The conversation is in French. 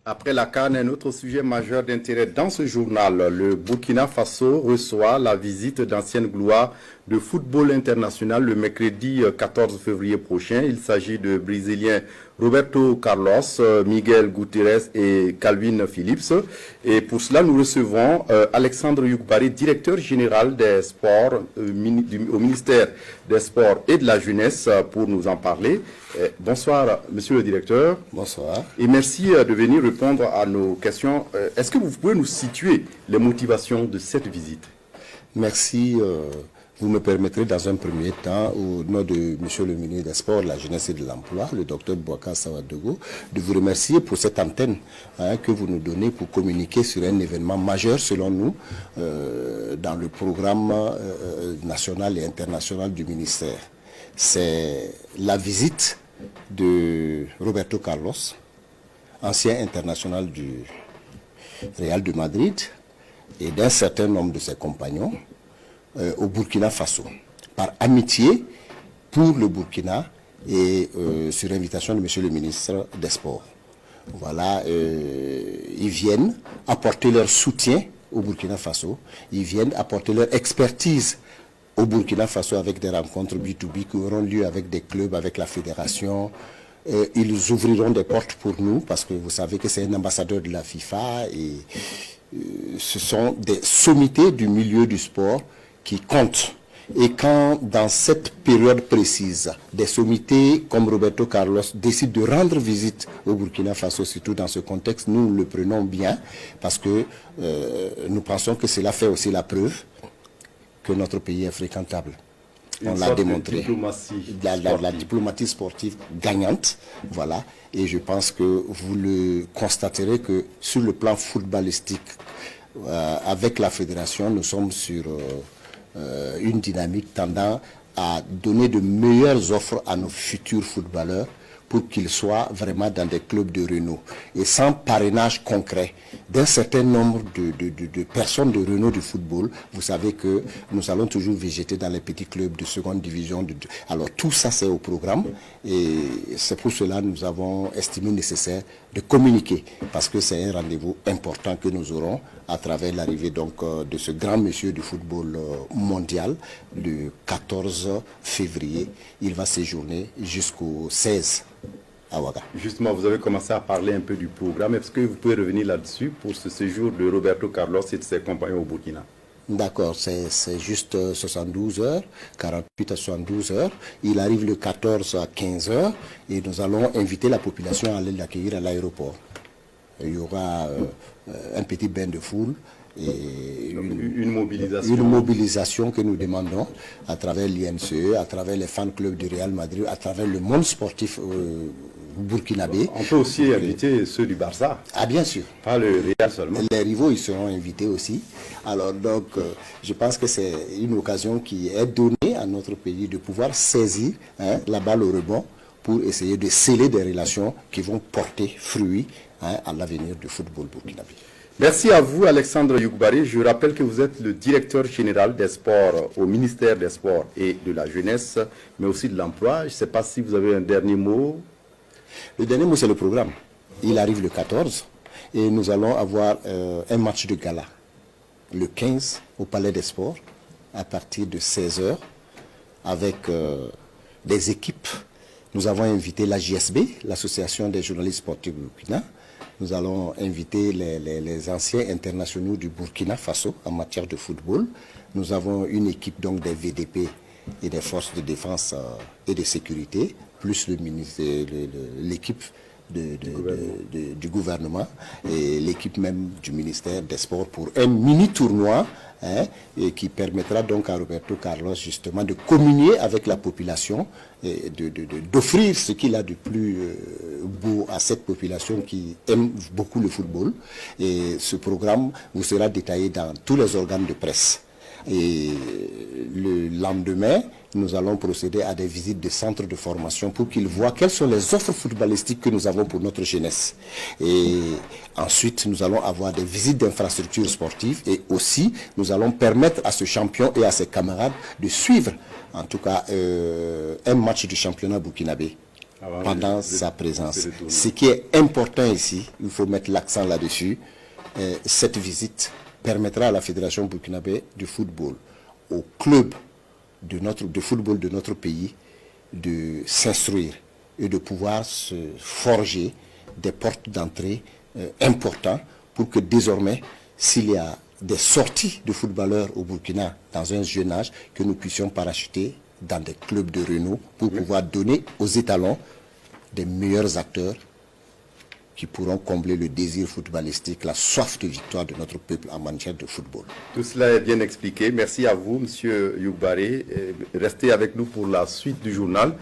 Après la CAN, un autre sujet majeur d'intérêt dans ce journal. Le Burkina Faso reçoit la visite d'anciennes gloires de football international le mercredi 14 février prochain. Il s'agit de Brésiliens Roberto Carlos, Miguel Gutiérrez et Calvin Phillips. Et pour cela, nous recevons Alexandre Youkbari, directeur général des sports au ministère des Sports et de la Jeunesse, pour nous en parler. Bonsoir, monsieur le directeur. Bonsoir. Et merci de venir répondre à nos questions. Est-ce que vous pouvez nous situer les motivations de cette visite? Merci. Vous me permettrez dans un premier temps, au nom de monsieur le ministre des Sports, de la Jeunesse et de l'Emploi, le docteur Boubacar Samadogo, de vous remercier pour cette antenne que vous nous donnez pour communiquer sur un événement majeur, selon nous, dans le programme national et international du ministère. C'est la visite de Roberto Carlos, ancien international du Real de Madrid, et d'un certain nombre de ses compagnons au Burkina Faso, par amitié pour le Burkina et sur invitation de monsieur le ministre des Sports. Voilà, ils viennent apporter leur soutien au Burkina Faso, ils viennent apporter leur expertise au Burkina Faso avec des rencontres B2B qui auront lieu avec des clubs, avec la fédération. Ils ouvriront des portes pour nous parce que vous savez que c'est un ambassadeur de la FIFA et ce sont des sommités du milieu du sport qui comptent. Et quand, dans cette période précise, des sommités comme Roberto Carlos décident de rendre visite au Burkina Faso, surtout dans ce contexte, nous le prenons bien parce que nous pensons que cela fait aussi la preuve que notre pays est fréquentable. On l'a démontré. La diplomatie sportive gagnante, voilà. Et je pense que vous le constaterez que sur le plan footballistique, avec la fédération, nous sommes sur une dynamique tendant à donner de meilleures offres à nos futurs footballeurs pour qu'ils soient vraiment dans des clubs de renom. Et sans parrainage concret d'un certain nombre de personnes de renom du football, vous savez que nous allons toujours végéter dans les petits clubs de seconde division. Alors tout ça c'est au programme et c'est pour cela que nous avons estimé nécessaire de communiquer parce que c'est un rendez-vous important que nous aurons à travers l'arrivée donc de ce grand monsieur du football mondial le 14 février. Il va séjourner jusqu'au 16 à Ouaga. Justement, vous avez commencé à parler un peu du programme. Est-ce que vous pouvez revenir là-dessus pour ce séjour de Roberto Carlos et de ses compagnons au Burkina? D'accord, c'est juste 72 heures, 48 à 72 heures. Il arrive le 14 à 15 heures et nous allons inviter la population à aller l'accueillir à l'aéroport. Il y aura un petit bain de foule et une mobilisation que nous demandons à travers l'INCE, à travers les fan clubs du Real Madrid, à travers le monde sportif burkinabé. On peut aussi inviter ceux du Barça. Ah bien sûr. Pas le Real seulement. Les rivaux, ils seront invités aussi. Alors donc, je pense que c'est une occasion qui est donnée à notre pays de pouvoir saisir la balle au rebond pour essayer de sceller des relations qui vont porter fruit à l'avenir du football burkinabé. Merci à vous, Alexandre Youkbari. Je rappelle que vous êtes le directeur général des sports au ministère des Sports et de la Jeunesse, mais aussi de l'Emploi. Je ne sais pas si vous avez un dernier mot. Le dernier mot, c'est le programme. Il arrive le 14 et nous allons avoir un match de gala le 15 au Palais des Sports à partir de 16 h avec des équipes. Nous avons invité la JSB, l'Association des journalistes sportifs du Burkina. Nous allons inviter les anciens internationaux du Burkina Faso en matière de football. Nous avons une équipe donc des VDP et des forces de défense et de sécurité, plus l'équipe du gouvernement et l'équipe même du ministère des Sports pour un mini-tournoi et qui permettra donc à Roberto Carlos justement de communier avec la population et d'offrir ce qu'il a de plus beau à cette population qui aime beaucoup le football. Et ce programme vous sera détaillé dans tous les organes de presse. Et le lendemain, nous allons procéder à des visites de centres de formation pour qu'ils voient quelles sont les offres footballistiques que nous avons pour notre jeunesse. Et ensuite, nous allons avoir des visites d'infrastructures sportives et aussi, nous allons permettre à ce champion et à ses camarades de suivre, en tout cas, un match du championnat burkinabé. pendant sa présence. Ce qui est important ici, il faut mettre l'accent là-dessus, cette visite permettra à la Fédération burkinabé du football, au club de football de notre pays, de s'instruire et de pouvoir se forger des portes d'entrée importantes pour que désormais, s'il y a des sorties de footballeurs au Burkina dans un jeune âge, que nous puissions parachuter dans des clubs de renom pour pouvoir donner aux étalons des meilleurs acteurs qui pourront combler le désir footballistique, la soif de victoire de notre peuple en matière de football. Tout cela est bien expliqué. Merci à vous, M. Youk Baré. Restez avec nous pour la suite du journal.